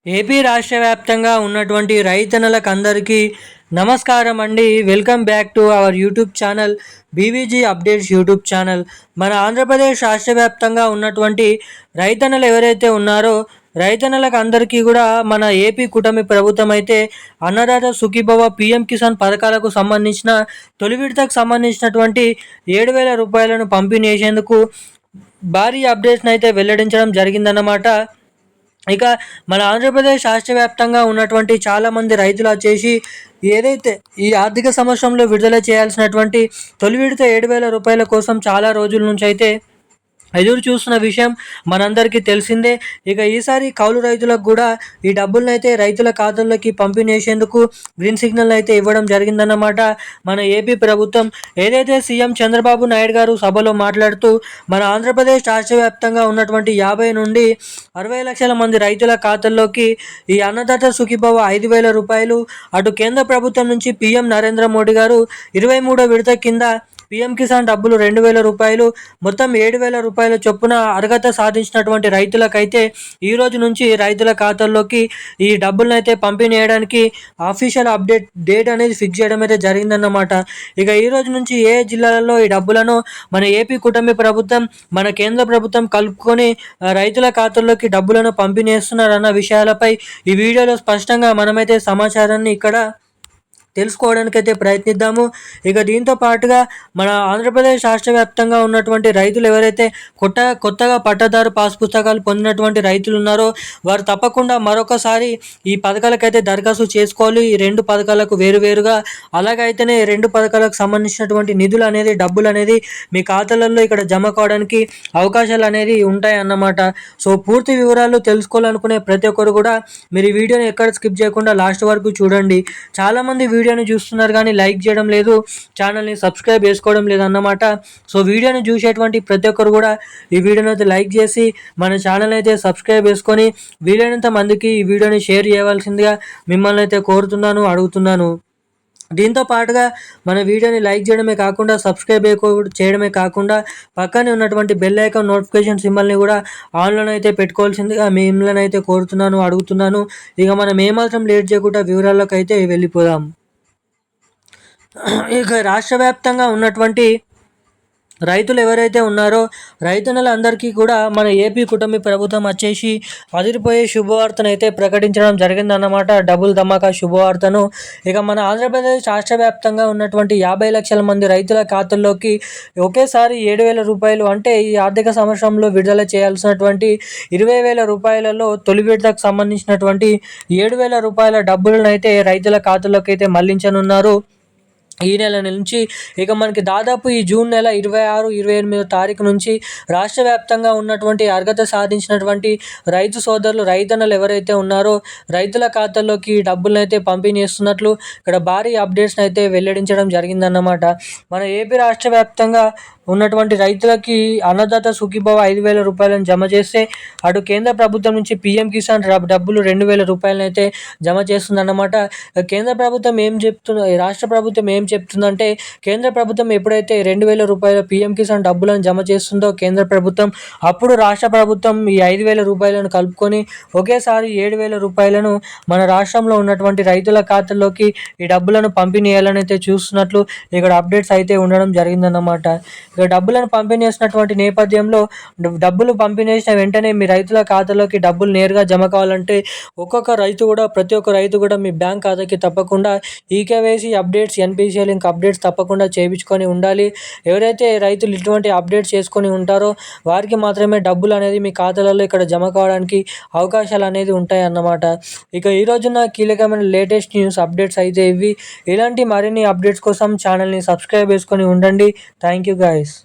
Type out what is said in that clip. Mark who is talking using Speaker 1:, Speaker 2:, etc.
Speaker 1: AP రాష్ట్ర వ్యాప్తంగా ఉన్నటువంటి రైతన్నలకు అందరికీ నమస్కారం అండి. Welcome back to our YouTube channel BVG updates YouTube channel. మన ఆంధ్రప్రదేశ్ రాష్ట్ర వ్యాప్తంగా ఉన్నటువంటి రైతన్నలు ఎవరైతే ఉన్నారో రైతన్నలకు అందరికీ కూడా మన ఏపీ కూటమి ప్రభుత్వం అయితే అన్నదాత సుఖీభవ పిఎం కిసాన్ పథకాలకు సంబంధించిన తొలి విడతకు సంబంధించినటువంటి 7,000 రూపాయలను పంపిణీ చేసేందుకు భారీ అప్డేట్స్ని అయితే వెల్లడించడం జరిగిందన్నమాట. ఇక మన ఆంధ్రప్రదేశ్ రాష్ట్ర వ్యాప్తంగా ఉన్నటువంటి చాలామంది రైతులు వచ్చేసి ఏదైతే ఈ ఆర్థిక సంవత్సరంలో విడుదల చేయాల్సినటువంటి తొలి విడత 7,000 రూపాయల కోసం చాలా రోజుల నుంచి అయితే ఎదురు చూస్తున్న విషయం మనందరికీ తెలిసిందే. ఇక ఈసారి కౌలు రైతులకు కూడా ఈ డబ్బులను అయితే రైతుల ఖాతాల్లోకి పంపిణీ చేసేందుకు గ్రీన్ సిగ్నల్ అయితే ఇవ్వడం జరిగిందన్నమాట మన ఏపీ ప్రభుత్వం. ఏదైతే సీఎం చంద్రబాబు నాయుడు గారు సభలో మాట్లాడుతూ మన ఆంధ్రప్రదేశ్ రాష్ట్ర వ్యాప్తంగా ఉన్నటువంటి 50 నుండి 60 లక్షల మంది రైతుల ఖాతాల్లోకి ఈ అన్నదాత సుఖీభవ 5,000 రూపాయలు, అటు కేంద్ర ప్రభుత్వం నుంచి పీఎం నరేంద్ర మోడీ గారు 23వ విడత కింద పీఎం కిసాన్ డబ్బులు 2,000 రూపాయలు, మొత్తం 7,000 రూపాయల చొప్పున అర్హత సాధించినటువంటి రైతులకైతే ఈ రోజు నుంచి రైతుల ఖాతాల్లోకి ఈ డబ్బులను అయితే పంపిణీ చేయడానికి అఫీషియల్ అప్డేట్ డేట్ అనేది ఫిక్స్ చేయడం అయితే జరిగిందన్నమాట. ఇక ఈ రోజు నుంచి ఏ జిల్లాలలో ఈ డబ్బులను మన ఏపీ కూటమి ప్రభుత్వం మన కేంద్ర ప్రభుత్వం కలుపుకొని రైతుల ఖాతాల్లోకి డబ్బులను పంపిణీ చేస్తున్నారన్న విషయాలపై ఈ వీడియోలో స్పష్టంగా మనమైతే సమాచారాన్ని ఇక్కడ తెలుసుకోవడానికైతే ప్రయత్నిద్దాము. ఇక దీంతో పాటుగా మన ఆంధ్రప్రదేశ్ రాష్ట్ర వ్యాప్తంగా ఉన్నటువంటి రైతులు ఎవరైతే కొత్తగా పట్టాదారు పాస్ పుస్తకాలు పొందినటువంటి రైతులు ఉన్నారో వారు తప్పకుండా మరొకసారి ఈ పథకాలకైతే దరఖాస్తు చేసుకోవాలి. ఈ 2 పథకాలకు వేరువేరుగా, అలాగైతేనే 2 పథకాలకు సంబంధించినటువంటి నిధులు అనేది డబ్బులు అనేది మీ ఖాతాలలో ఇక్కడ జమ కావడానికి అవకాశాలు అనేది ఉంటాయి అన్నమాట. సో పూర్తి వివరాలు తెలుసుకోవాలనుకునే ప్రతి ఒక్కరు కూడా మీరు ఈ వీడియోని ఎక్కడ స్కిప్ చేయకుండా లాస్ట్ వరకు చూడండి. చాలామంది వీడియోని చూస్తున్నారు కానీ లైక్ చేయడం లేదు, ఛానల్ని సబ్స్క్రైబ్ చేసుకోవడం లేదు అన్నమాట. సో వీడియోని చూసేటువంటి ప్రతి ఒక్కరు కూడా ఈ వీడియోని అయితే లైక్ చేసి మన ఛానల్ అయితే సబ్స్క్రైబ్ చేసుకొని వీలైనంత మందికి ఈ వీడియోని షేర్ చేయవలసిందిగా మిమ్మల్ని అయితే కోరుతున్నాను, అడుగుతున్నాను. దీంతో పాటుగా మన వీడియోని లైక్ చేయడమే కాకుండా సబ్స్క్రైబ్ చేయడమే కాకుండా పక్కనే ఉన్నటువంటి బెల్ ఐకాన్ నోటిఫికేషన్ సింబల్ని కూడా ఆన్లోనే అయితే పెట్టుకోవాల్సిందిగా మిమ్మల్ని అయితే కోరుతున్నాను, అడుగుతున్నాను. ఇక మనం ఏమాత్రం లేట్ చేయకుండా వివరాల్లోకి అయితే వెళ్ళిపోదాం. ఇక రాష్ట్ర వ్యాప్తంగా ఉన్నటువంటి రైతులు ఎవరైతే ఉన్నారో రైతన్నలందరికీ కూడా మన ఏపీ కూటమి ప్రభుత్వం వచ్చేసి అదిరిపోయే శుభవార్తను అయితే ప్రకటించడం జరిగిందన్నమాట. డబుల్ ధమాకా శుభవార్తను. ఇక మన ఆంధ్రప్రదేశ్ రాష్ట్ర వ్యాప్తంగా ఉన్నటువంటి 50 లక్షల మంది రైతుల ఖాతాల్లోకి ఒకేసారి 7,000 రూపాయలు, అంటే ఈ ఆర్థిక సంవత్సరంలో విడుదల చేయాల్సినటువంటి 20,000 రూపాయలలో తొలి విడతకు సంబంధించినటువంటి 7,000 రూపాయల డబ్బులను అయితే రైతుల ఖాతాల్లోకి అయితే మళ్లించనున్నారు ఈ నెల నుంచి. ఇక మనకి దాదాపు ఈ జూన్ నెల 26, 28వ తారీఖు నుంచి రాష్ట్ర వ్యాప్తంగా ఉన్నటువంటి అర్హత సాధించినటువంటి రైతు సోదరులు రైతన్నలు ఎవరైతే ఉన్నారో రైతుల ఖాతాల్లోకి డబ్బులను అయితే పంపిణీ చేస్తున్నట్లు ఇక్కడ భారీ అప్డేట్స్ని అయితే వెల్లడించడం జరిగిందన్నమాట. మన ఏపీ రాష్ట్ర వ్యాప్తంగా ఉన్నటువంటి రైతులకి అన్నదాత సుఖీభవ 5,000 రూపాయలను జమ చేస్తే అటు కేంద్ర ప్రభుత్వం నుంచి పీఎం కిసాన్ డబ్బులు 2,000 రూపాయలను అయితే జమ చేస్తుందన్నమాట. కేంద్ర ప్రభుత్వం రాష్ట్ర ప్రభుత్వం ఏం చెప్తుందంటే కేంద్ర ప్రభుత్వం ఎప్పుడైతే 2,000 రూపాయల పీఎం కిసాన్ డబ్బులను జమ చేస్తుందో కేంద్ర ప్రభుత్వం, అప్పుడు రాష్ట్ర ప్రభుత్వం ఈ 5,000 రూపాయలను కలుపుకొని ఒకేసారి 7,000 రూపాయలను మన రాష్ట్రంలో ఉన్నటువంటి రైతుల ఖాతాల్లోకి ఈ డబ్బులను పంపిణీ చేయాలని అయితే చూస్తున్నట్లు ఇక్కడ అప్డేట్స్ అయితే ఉండడం జరిగిందన్నమాట. ఇక డబ్బులను పంపిణీ చేసినటువంటి నేపథ్యంలో డబ్బులు పంపిణీ చేసిన వెంటనే మీ రైతుల ఖాతాలోకి డబ్బులు నేరుగా జమ కావాలంటే ప్రతి ఒక్క రైతు కూడా మీ బ్యాంక్ ఖాతాకి తప్పకుండా eKYC updates, NPCI link updates తప్పకుండా చేయించుకొని ఉండాలి. ఎవరైతే రైతులు ఇటువంటి అప్డేట్స్ చేసుకొని ఉంటారో వారికి మాత్రమే డబ్బులు అనేది మీ ఖాతాలలో ఇక్కడ జమ కావడానికి అవకాశాలు అనేది ఉంటాయి అన్నమాట. ఇక ఈ రోజున కీలకమైన లేటెస్ట్ న్యూస్ అప్డేట్స్ అయితే ఇవి. ఇలాంటి మరిన్ని అప్డేట్స్ కోసం ఛానల్ని సబ్స్క్రైబ్ చేసుకొని ఉండండి. Thank you guys.